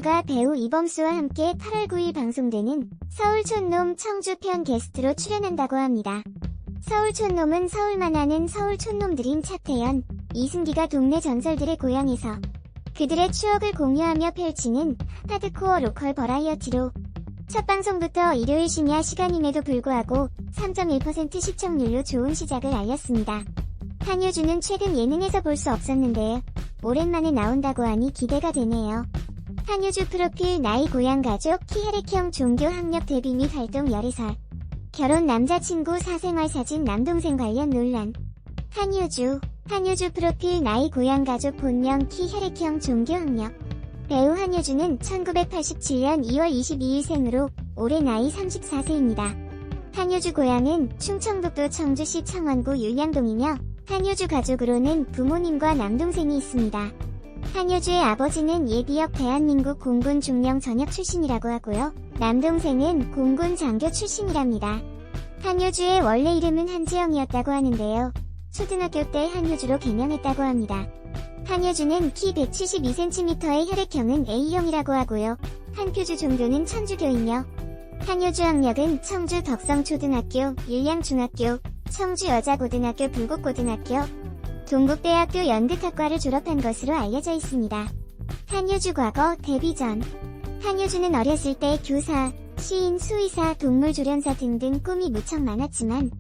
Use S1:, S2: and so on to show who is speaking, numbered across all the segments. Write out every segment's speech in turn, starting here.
S1: 한효주가 배우 이범수와 함께 8월 9일 방송되는 서울촌놈 청주편 게스트로 출연한다고 합니다. 서울촌놈은 서울만 아는 서울촌놈들인 차태현, 이승기가 동네 전설들의 고향에서 그들의 추억을 공유하며 펼치는 하드코어 로컬 버라이어티로 첫 방송부터 일요일 심야 시간임에도 불구하고 3.1% 시청률로 좋은 시작을 알렸습니다. 한효주는 최근 예능에서 볼 수 없었는데 오랜만에 나온다고 하니 기대가 되네요. 한효주 프로필 나이 고향 가족 키 혈액형 종교 학력 데뷔 및 활동 열애설 결혼 남자친구 사생활 사진 남동생 관련 논란 한효주 프로필 나이 고향 가족 본명 키 혈액형 종교 학력 배우 한효주는 1987년 2월 22일 생으로 올해 나이 34세입니다. 한효주 고향은 충청북도 청주시 청원구 율량동이며 한효주 가족으로는 부모님과 남동생이 있습니다. 한효주의 아버지는 예비역 대한민국 공군 중령 전역 출신이라고 하고요. 남동생은 공군 장교 출신이랍니다. 한효주의 원래 이름은 한지영이었다고 하는데요. 초등학교 때 한효주로 개명했다고 합니다. 한효주는 키 172cm의 혈액형은 A형이라고 하고요. 한표주 종교는 천주교이며 한효주 학력은 청주 덕성초등학교, 율량중학교, 청주여자고등학교 불곡고등학교, 동국대학교 연극학과를 졸업한 것으로 알려져 있습니다. 한효주 과거 데뷔 전 한효주는 어렸을 때 교사, 시인, 수의사, 동물조련사 등등 꿈이 무척 많았지만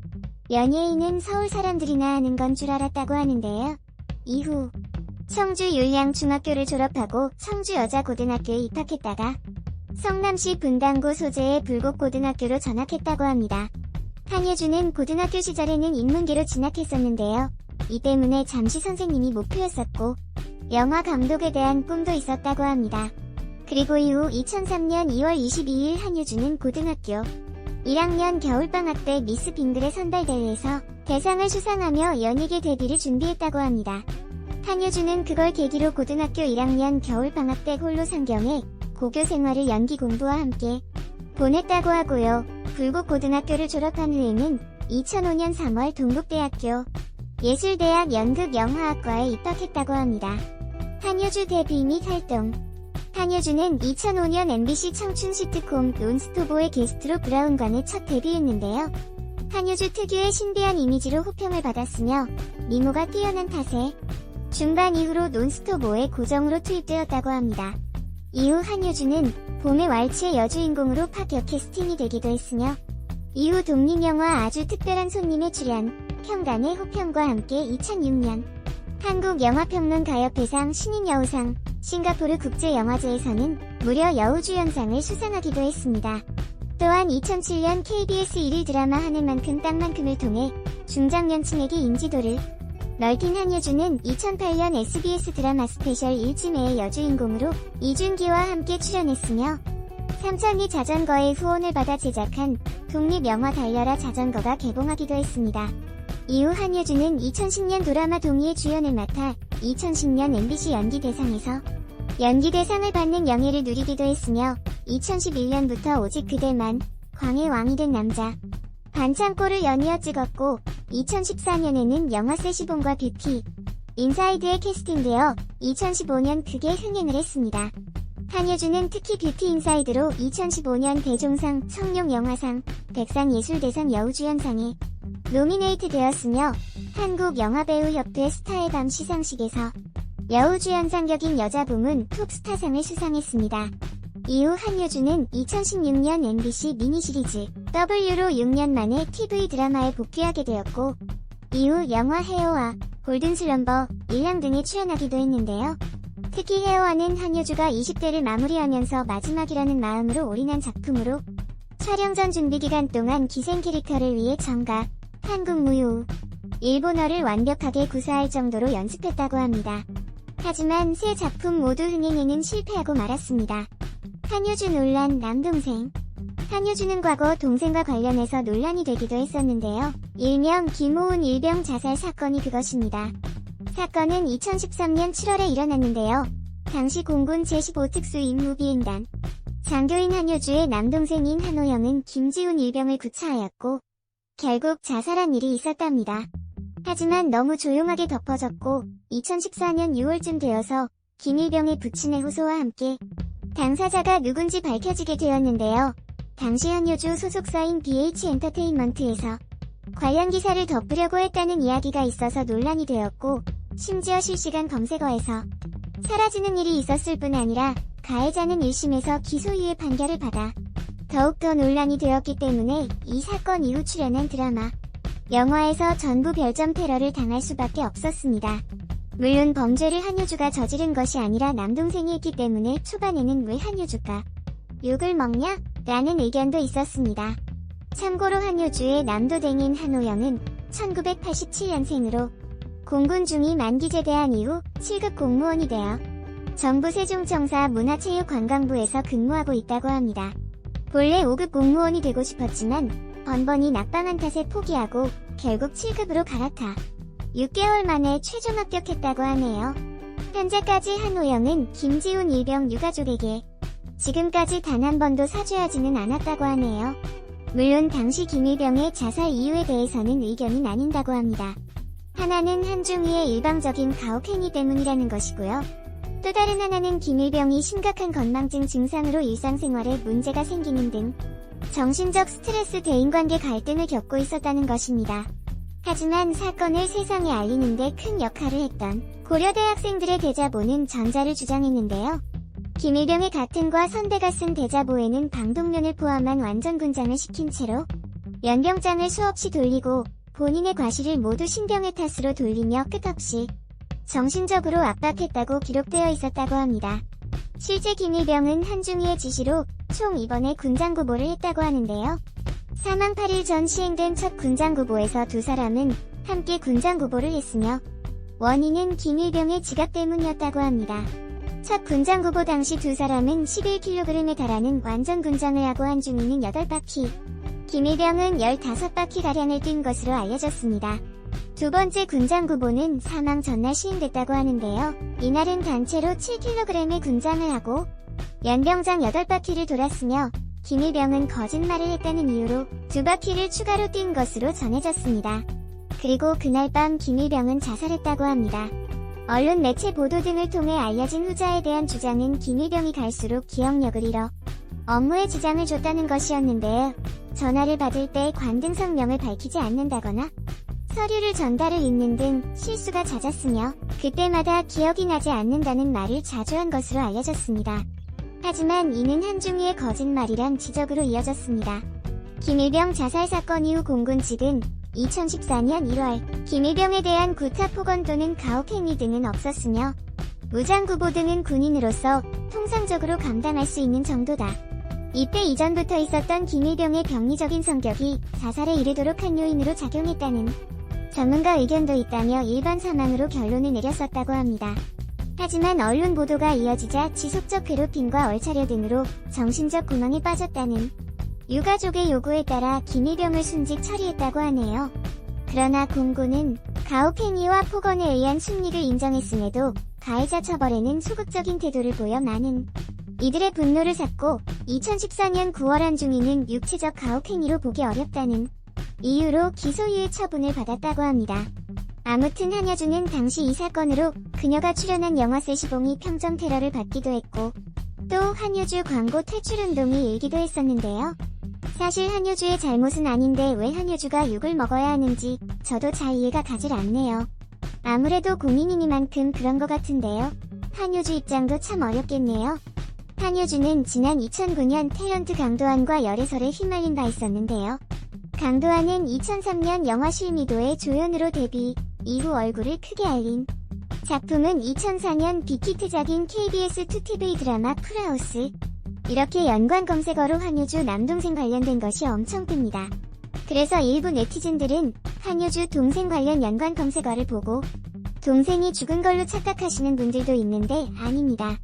S1: 연예인은 서울 사람들이나 아는 건 줄 알았다고 하는데요. 이후 청주 율량중학교를 졸업하고 청주여자고등학교에 입학했다가 성남시 분당구 소재의 불곡고등학교로 전학했다고 합니다. 한효주는 고등학교 시절에는 인문계로 진학했었는데요. 이 때문에 잠시 선생님이 목표였었고 영화 감독에 대한 꿈도 있었다고 합니다. 그리고 이후 2003년 2월 22일 한효주는 고등학교 1학년 겨울방학 때 미스 빙글의 선발대회에서 대상을 수상하며 연예계 데뷔를 준비했다고 합니다. 한효주는 그걸 계기로 고등학교 1학년 겨울방학 때 홀로 상경해 고교 생활을 연기 공부와 함께 보냈다고 하고요. 불곡고등학교를 졸업한 후에는 2005년 3월 동국대학교 예술대학 연극영화학과에 입학했다고 합니다. 한효주 데뷔 및 활동 한효주는 2005년 MBC 청춘 시트콤 논스톱의 게스트로 브라운관에 첫 데뷔했는데요. 한효주 특유의 신비한 이미지로 호평을 받았으며 미모가 뛰어난 탓에 중반 이후로 논스톱5에 고정으로 투입되었다고 합니다. 이후 한효주는 봄의 왈츠의 여주인공으로 파격 캐스팅이 되기도 했으며 이후 독립영화 아주 특별한 손님에 출연, 평단의 호평과 함께 2006년 한국영화평론가협회상 신인여우상, 싱가포르 국제영화제에서는 무려 여우주연상을 수상하기도 했습니다. 또한 2007년 KBS 1일 드라마 하늘만큼 땅만큼을 통해 중장년층에게 인지도를 넓힌 한효주는 2008년 SBS 드라마 스페셜 1지매의 여주인공으로 이준기와 함께 출연했으며 삼천리 자전거의 후원을 받아 제작한 독립영화 달려라 자전거가 개봉하기도 했습니다. 이후 한효주는 2010년 드라마 동의의 주연을 맡아 2010년 MBC 연기대상에서 연기대상을 받는 영예를 누리기도 했으며 2011년부터 오직 그대만, 광의 왕이 된 남자, 반창고를 연이어 찍었고 2014년에는 영화 세시봉과 뷰티 인사이드에 캐스팅되어 2015년 크게 흥행을 했습니다. 한효주는 특히 뷰티 인사이드로 2015년 대종상 청룡영화상, 백상예술대상 여우주연상에 노미네이트 되었으며 한국영화배우협회 스타의 밤 시상식에서 여우주연상 격인 여자 부문 톱스타상을 수상했습니다. 이후 한효주는 2016년 MBC 미니시리즈 W로 6년 만에 TV 드라마에 복귀하게 되었고 이후 영화 헤어와 골든슬럼버, 일랑 등에 출연하기도 했는데요. 특히 헤어와는 한효주가 20대를 마무리하면서 마지막이라는 마음으로 올인한 작품으로 촬영 전 준비 기간 동안 기생 캐릭터를 위해 정각, 한국 무효, 일본어를 완벽하게 구사할 정도로 연습했다고 합니다. 하지만 세 작품 모두 흥행에는 실패하고 말았습니다. 한효주 논란 남동생 한효주는 과거 동생과 관련해서 논란이 되기도 했었는데요. 일명 김호운 일병 자살 사건이 그것입니다. 사건은 2013년 7월에 일어났는데요. 당시 공군 제15특수임무비행단 장교인 한효주의 남동생인 한호영은 김지훈 일병을 구차하였고 결국 자살한 일이 있었답니다. 하지만 너무 조용하게 덮어졌고 2014년 6월쯤 되어서 김일병의 부친의 호소와 함께 당사자가 누군지 밝혀지게 되었는데요. 당시 한효주 소속사인 BH엔터테인먼트에서 관련 기사를 덮으려고 했다는 이야기가 있어서 논란이 되었고, 심지어 실시간 검색어에서 사라지는 일이 있었을 뿐 아니라 가해자는 1심에서 기소유예 판결을 받아 더욱더 논란이 되었기 때문에 이 사건 이후 출연한 드라마, 영화에서 전부 별점 테러를 당할 수밖에 없었습니다. 물론 범죄를 한효주가 저지른 것이 아니라 남동생이 했기 때문에 초반에는 왜 한효주가 욕을 먹냐? 라는 의견도 있었습니다. 참고로 한효주의 남도댕인 한호영은 1987년생으로 공군 중위 만기 제대한 이후 7급 공무원이 되어 정부 세종청사 문화체육관광부에서 근무하고 있다고 합니다. 본래 5급 공무원이 되고 싶었지만 번번이 낙방한 탓에 포기하고 결국 7급으로 갈아타 6개월 만에 최종 합격했다고 하네요. 현재까지 한호영은 김지훈 일병 유가족에게 지금까지 단 한 번도 사죄하지는 않았다고 하네요. 물론 당시 김일병의 자살 이유에 대해서는 의견이 나뉜다고 합니다. 하나는 한중위의 일방적인 가혹행위 때문이라는 것이고요. 또 다른 하나는 김일병이 심각한 건망증 증상으로 일상생활에 문제가 생기는 등 정신적 스트레스 대인관계 갈등을 겪고 있었다는 것입니다. 하지만 사건을 세상에 알리는 데 큰 역할을 했던 고려대 학생들의 대자보는 전자를 주장했는데요. 김일병의 가튼과 선배가 쓴 대자보에는 방독면을 포함한 완전 군장을 시킨 채로 연병장을 수없이 돌리고 본인의 과실을 모두 신병의 탓으로 돌리며 끝없이 정신적으로 압박했다고 기록되어 있었다고 합니다. 실제 김일병은 한중위의 지시로 총 2번의 군장구보를 했다고 하는데요. 사망 8일 전 시행된 첫 군장구보에서 두 사람은 함께 군장구보를 했으며 원인은 김일병의 지각 때문이었다고 합니다. 첫 군장구보 당시 두 사람은 11kg에 달하는 완전 군장을 하고 한중위는 8바퀴, 김일병은 15바퀴가량을 뛴 것으로 알려졌습니다. 두 번째 군장구보는 사망 전날 시행됐다고 하는데요. 이날은 단체로 7kg의 군장을 하고 연병장 8바퀴를 돌았으며 김일병은 거짓말을 했다는 이유로 2바퀴를 추가로 뛴 것으로 전해졌습니다. 그리고 그날 밤 김일병은 자살했다고 합니다. 언론 매체 보도 등을 통해 알려진 후자에 대한 주장은 김일병이 갈수록 기억력을 잃어 업무에 지장을 줬다는 것이었는데 전화를 받을 때 관등 성명을 밝히지 않는다거나 서류를 전달을 잊는 등 실수가 잦았으며 그때마다 기억이 나지 않는다는 말을 자주 한 것으로 알려졌습니다. 하지만 이는 한중위의 거짓말이란 지적으로 이어졌습니다. 김일병 자살 사건 이후 공군 측은 2014년 1월 김일병에 대한 구타 폭언 또는 가혹행위 등은 없었으며 무장구보 등은 군인으로서 통상적으로 감당할 수 있는 정도다. 이때 이전부터 있었던 김일병의 병리적인 성격이 자살에 이르도록 한 요인으로 작용했다는 전문가 의견도 있다며 일반 사망으로 결론을 내렸었다고 합니다. 하지만 언론 보도가 이어지자 지속적 괴롭힘과 얼차려 등으로 정신적 구멍에 빠졌다는 유가족의 요구에 따라 김일병을 순직 처리했다고 하네요. 그러나 공군은 가혹행위와 폭언에 의한 순리를 인정했음에도 가해자 처벌에는 소극적인 태도를 보여 많은 이들의 분노를 샀고 2014년 9월 한중위는 육체적 가혹행위로 보기 어렵다는 이유로 기소유예 처분을 받았다고 합니다. 아무튼 한효주는 당시 이 사건으로 그녀가 출연한 영화 세시봉이 평점 테러를 받기도 했고 또 한효주 광고 퇴출운동이 일기도 했었는데요. 사실 한효주의 잘못은 아닌데 왜 한효주가 욕을 먹어야 하는지 저도 잘 이해가 가질 않네요. 아무래도 공인이니만큼 그런 것 같은데요. 한효주 입장도 참 어렵겠네요. 한효주는 지난 2009년 탤런트 강도환과 열애설에 휘말린 바 있었는데요. 강도환은 2003년 영화 실미도의 조연으로 데뷔, 이후 얼굴을 크게 알린 작품은 2004년 빅히트작인 KBS 2TV 드라마 풀하우스. 이렇게 연관 검색어로 한효주 남동생 관련된 것이 엄청 뜹니다. 그래서 일부 네티즌들은 한효주 동생 관련 연관 검색어를 보고 동생이 죽은 걸로 착각하시는 분들도 있는데 아닙니다.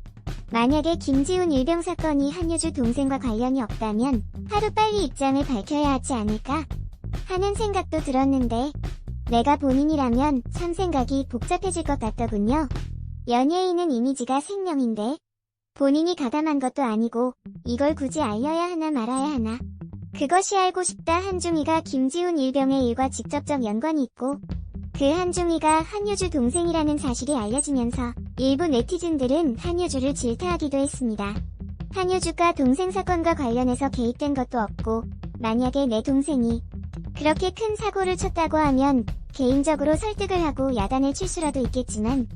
S1: 만약에 김지훈 일병 사건이 한효주 동생과 관련이 없다면 하루빨리 입장을 밝혀야 하지 않을까 하는 생각도 들었는데 내가 본인이라면 참 생각이 복잡해질 것 같더군요. 연예인은 이미지가 생명인데 본인이 가담한 것도 아니고 이걸 굳이 알려야 하나 말아야 하나. 그것이 알고 싶다. 한중위가 김지훈 일병의 일과 직접적 연관이 있고 그 한중위가 한효주 동생이라는 사실이 알려지면서 일부 네티즌들은 한효주를 질타하기도 했습니다. 한효주가 동생 사건과 관련해서 개입된 것도 없고, 만약에 내 동생이 그렇게 큰 사고를 쳤다고 하면 개인적으로 설득을 하고 야단을 칠 수라도 있겠지만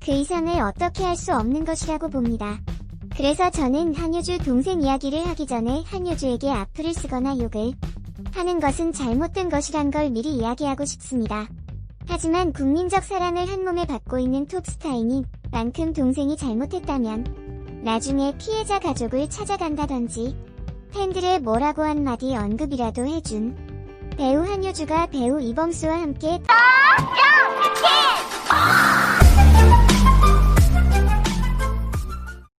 S1: 그 이상을 어떻게 할 수 없는 것이라고 봅니다. 그래서 저는 한효주 동생 이야기를 하기 전에 한효주에게 악플을 쓰거나 욕을 하는 것은 잘못된 것이란 걸 미리 이야기하고 싶습니다. 하지만 국민적 사랑을 한몸에 받고 있는 톱스타이니 만큼 동생이 잘못했다면 나중에 피해자 가족을 찾아간다든지 팬들의 뭐라고 한마디 언급이라도 해준 배우 한효주가 배우 이범수와 함께